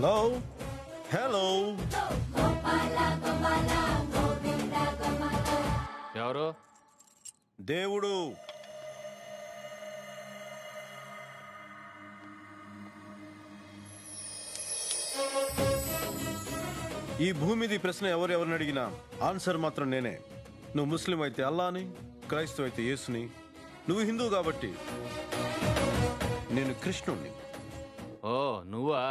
Hello hello ఎవరు? దేవుడు. ఈ భూమి మీద ఈ ప్రశ్న ఎవరిని అడిగినా ఆన్సర్ మాత్రం నేనే. నువ్వు ముస్లిం అయితే అల్లాని, క్రైస్తవ అయితే యేసుని, నువ్వు హిందూ కాబట్టి నేను కృష్ణుణ్ణి. ఓ నువ్వా?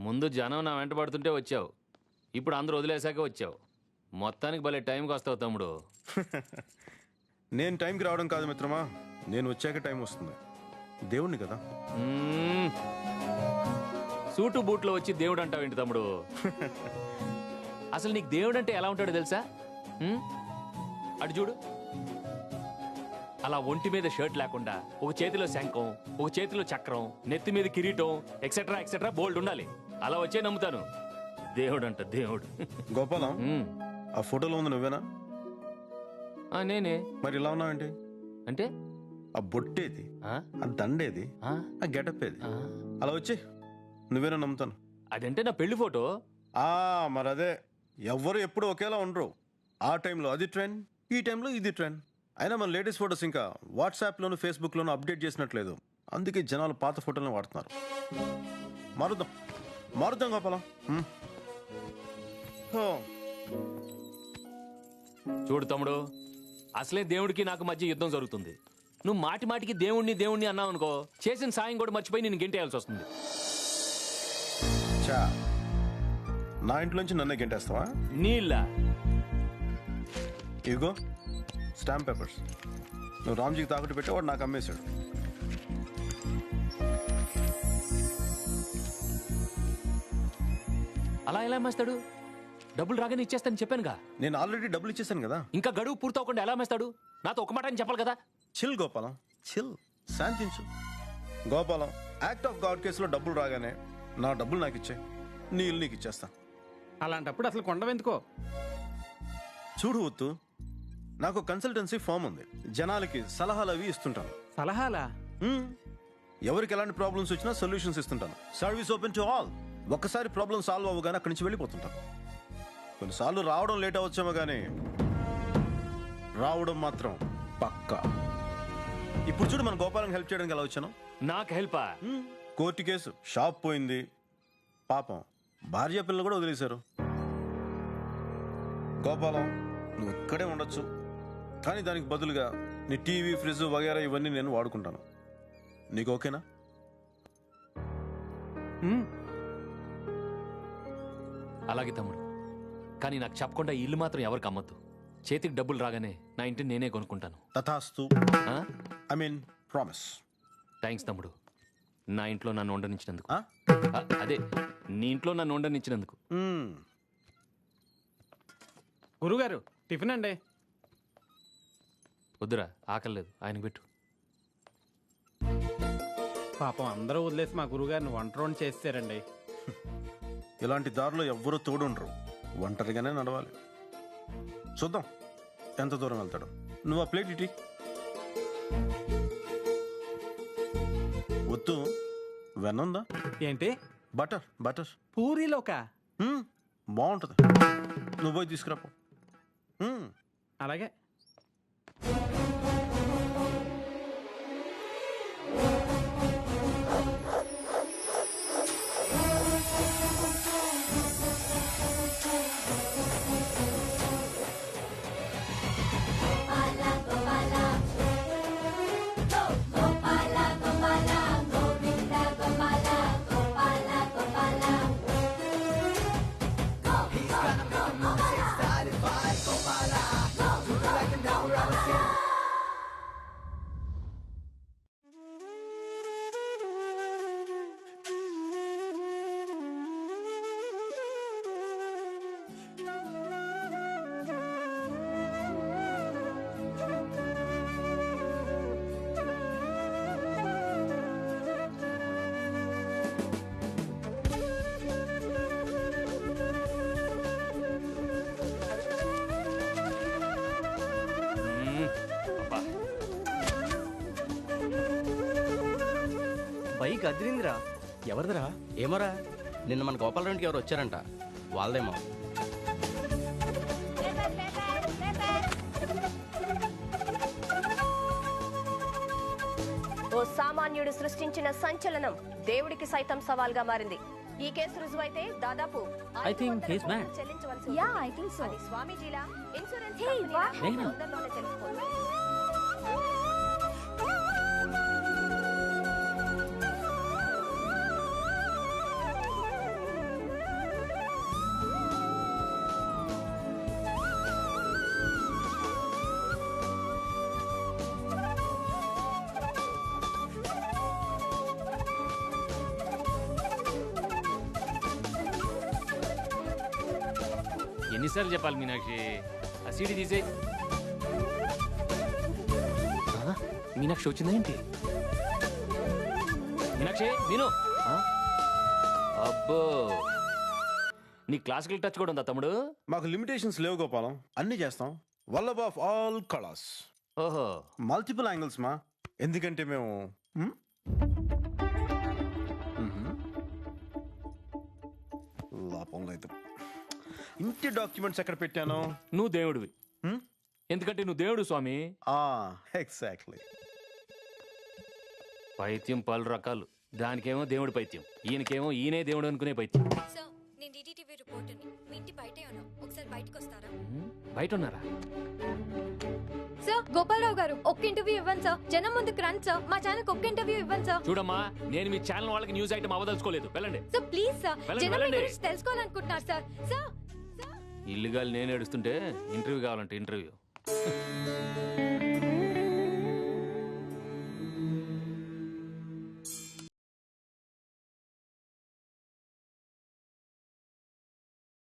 ముందు జనం నా వెంట పడుతుంటే వచ్చావు, ఇప్పుడు అందరూ వదిలేశాక వచ్చావు. మొత్తానికి భలే టైంకి వస్తావు తమ్ముడు. నేను టైంకి రావడం కాదు మిత్రమా, నేను వచ్చాక టైం వస్తుంది. దేవుణ్ణి కదా. సూటు బూట్లో వచ్చి దేవుడు అంటావేంటి తమ్ముడు? అసలు నీకు దేవుడు అంటే ఎలా ఉంటాడో తెలుసా? అటు చూడు, అలా ఒంటి మీద షర్ట్ లేకుండా ఒక చేతిలో శంఖం, ఒక చేతిలో చక్రం, నెత్తి మీద కిరీటం, ఎక్సెట్రా ఎక్సెట్రా బోల్డ్ ఉండాలి. అలా వచ్చే నమ్ముతాను దేవుడు అంట. దేవుడు. గోపాలం, ఆ ఫోటోలో ఉంది నువ్వేనా? నేనే. మరి ఇలా ఉన్నావేంటి? అంటే ఆ బొట్టేది, ఆ దండేది, ఆ గెటప్ ఏది? అలా వచ్చి నువ్వేనా నమ్ముతాను. అదంటే నా పెళ్లి ఫోటో. మరి అదే, ఎవ్వరు ఎప్పుడు ఒకేలా ఉండరు. ఆ టైంలో అది ట్రెండ్, ఈ టైంలో ఇది ట్రెండ్. అయినా మన లేటెస్ట్ ఫోటోస్ ఇంకా వాట్సాప్లోను ఫేస్బుక్లోను అప్డేట్ చేసినట్లేదు. అందుకే జనాలు పాత ఫోటోలను వాడుతున్నారు. మారుద్దాం మారుద్దాం గోపాలం. చూడు తమ్ముడు, అసలే దేవుడికి నాకు మధ్య యుద్ధం జరుగుతుంది. నువ్వు మాటి మాటికి దేవుణ్ణి దేవుణ్ణి అన్నావు అనుకో, చేసిన సాయం కూడా మర్చిపోయి నేను గెంటేయాల్సి వస్తుంది. నా ఇంట్లోంచి నన్నే గెంటేస్తావా? నీళ్ళ ఇగో స్టాంప్ పేపర్స్. నువ్వు రామ్జీకి తాకట్టు పెట్టి వాడు నాకు అమ్మేశాడు. అలా ఎలా అమ్మేస్తాడు? డబ్బులు రాగానే ఇచ్చేస్తాను చెప్పానుగా. నేను ఆల్రెడీ డబ్బులు ఇచ్చేసాను కదా. ఇంకా గడువు పూర్తవకుండా ఎలా అమ్మేస్తాడు? నాతో ఒక మాట అని చెప్పాలి కదా. చిల్ గోపాలం, చిల్, శాంతించు. గోపాలం, యాక్ట్ ఆఫ్ గాడ్ కేసులో డబ్బులు రాగానే నా డబ్బులు నాకు ఇచ్చాయి, నీ ఇల్లు నీకు ఇచ్చేస్తా. అలాంటప్పుడు అసలు కొండవెందుకో? చూడు ఉత్తు, నాకు కన్సల్టెన్సీ ఫామ్ ఉంది. జనాలకి సలహాలు అవి ఇస్తుంటాను. సలహాలా? ఎవరికి ఎలాంటి ప్రాబ్లమ్స్ వచ్చినా సొల్యూషన్స్ ఇస్తుంటాను. Service open to all. ఒక్కసారి ప్రాబ్లం సాల్వ్ అవ్వగానే అక్కడి నుంచి వెళ్ళిపోతుంటాను. కొన్నిసార్లు రావడం లేట్ అవచ్చేమో కానీ రావడం మాత్రం పక్కా. ఇప్పుడు చూడు, మన గోపాలం హెల్ప్ చేయడానికి ఎలా వచ్చాను. నాకు హెల్పా? కోర్టు కేసు, షాప్ పోయింది, పాపం భార్య పిల్లలు కూడా వదిలేశారు. గోపాలం, నువ్వు ఇక్కడే ఉండొచ్చు, కానీ దానికి బదులుగా నీ టీవీ, ఫ్రిడ్జ్ వగేరా ఇవన్నీ నేను వాడుకుంటాను. నీకు ఓకేనా? అలాగే తమ్ముడు, కానీ నాకు చెప్పకుండా ఈ ఇల్లు మాత్రం ఎవరికి అమ్మద్దు. చేతికి డబ్బులు రాగానే నా ఇంటిని నేనే కొనుక్కుంటాను. తథాస్తు. I mean promise. థ్యాంక్స్ తమ్ముడు, నా ఇంట్లో నన్ను ఉండనిచ్చినందుకు. అదే, నీ ఇంట్లో నన్ను ఉండనిచ్చినందుకు. గురుగారు, టిఫిన్ అండి. వద్దురా, ఆకలేదు, ఆయనకు పెట్టు. పాపం అందరూ వదిలేసి మా గురుగారిని వంట చేస్తారండి. ఇలాంటి దారిలో ఎవ్వరూ తోడుండరు, ఒంటరిగానే నడవాలి. చూద్దాం ఎంత దూరం వెళ్తాడు. నువ్వు ఆ ప్లేట్ ఇటీ. వద్దు, వెన్నుందా? ఏంటి? బటర్. బటర్ పూరీలోకా? బాగుంటుంది, నువ్వు పోయి తీసుకురాపో. అలాగే. బైక్ అదిరిందిరా. ఎవరిదిరా? ఏమోరా, నిన్న మన గోపాలరెడ్డికి ఎవరు వచ్చారంట, వాళ్ళదేమో. ఓ సామాన్యుడు సృష్టించిన సంచలనం దేవుడికి సైతం సవాల్గా మారింది. ఈ కేసు రుజువైతే దాదాపు I think he's mad. చెల్లించవలసి Yeah, I think so. అది స్వామీజీలా ఇన్సూరెన్స్ Hey, కంపెనీలా what? Reina. తొందరలోనే తెలిసిపోతుంది. ఎన్నిసార్లు చెప్పాలి మీనాక్షి, ఆ సీడీ తీసే. మీనాక్షి వచ్చిందా ఏంటి? మీనాక్షి నేను అబ్బో, నీ క్లాసికల్ టచ్ కూడా ఉందా తమ్ముడు? మాకు లిమిటేషన్స్ లేవు గోపాలం, అన్ని చేస్తాం. వల్లభ ఆఫ్ ఆల్ కలర్స్, ఓహో, మల్టిపుల్ యాంగిల్స్ మా. ఎందుకంటే మేము లాభం లేదు. ఇంటి డాక్యుమెంట్స్ ఎక్కడ పెట్టాను? నువ్వు దేవుడివి. ఎందుకంటే నువ్వు దేవుడు స్వామి. ఎగ్జాక్ట్లీ. పైత్యం పలు రకాలు, దానికేమో దేవుడి పైత్యం, ఈయనకేమో ఈయనే దేవుడు అనుకునే పైత్యం. సార్, నేను డిటిటీవీ రిపోర్టర్ని. మీ ఇంటి బయటే ఉన్నాం, ఒకసారి బయటకు వస్తారా? బయట ఉన్నారా? సార్, గోపాలరావు గారు ఒక్క ఇంటర్వ్యూ ఇవ్వండి సార్. జనం ముందుకు రండి సార్. మా ఛానల్ ఒక్క ఇంటర్వ్యూ ఇవ్వండి సార్. చూడమ్మా, నేను మీ ఛానల్ వాళ్ళకి న్యూస్ ఐటమ్ అవదలుచుకోలేదు. వెళ్ళండి. సార్ ప్లీజ్ సార్, వెళ్ళండి, జనం మీ వెళ్ళండి. గురించి తెలుసుకోవాలనుకుంటున్నారు సార్. Sir, sir. ఇల్లుగాలు నేను ఏడుస్తుంటే ఇంటర్వ్యూ కావాలంటే ఇంటర్వ్యూ.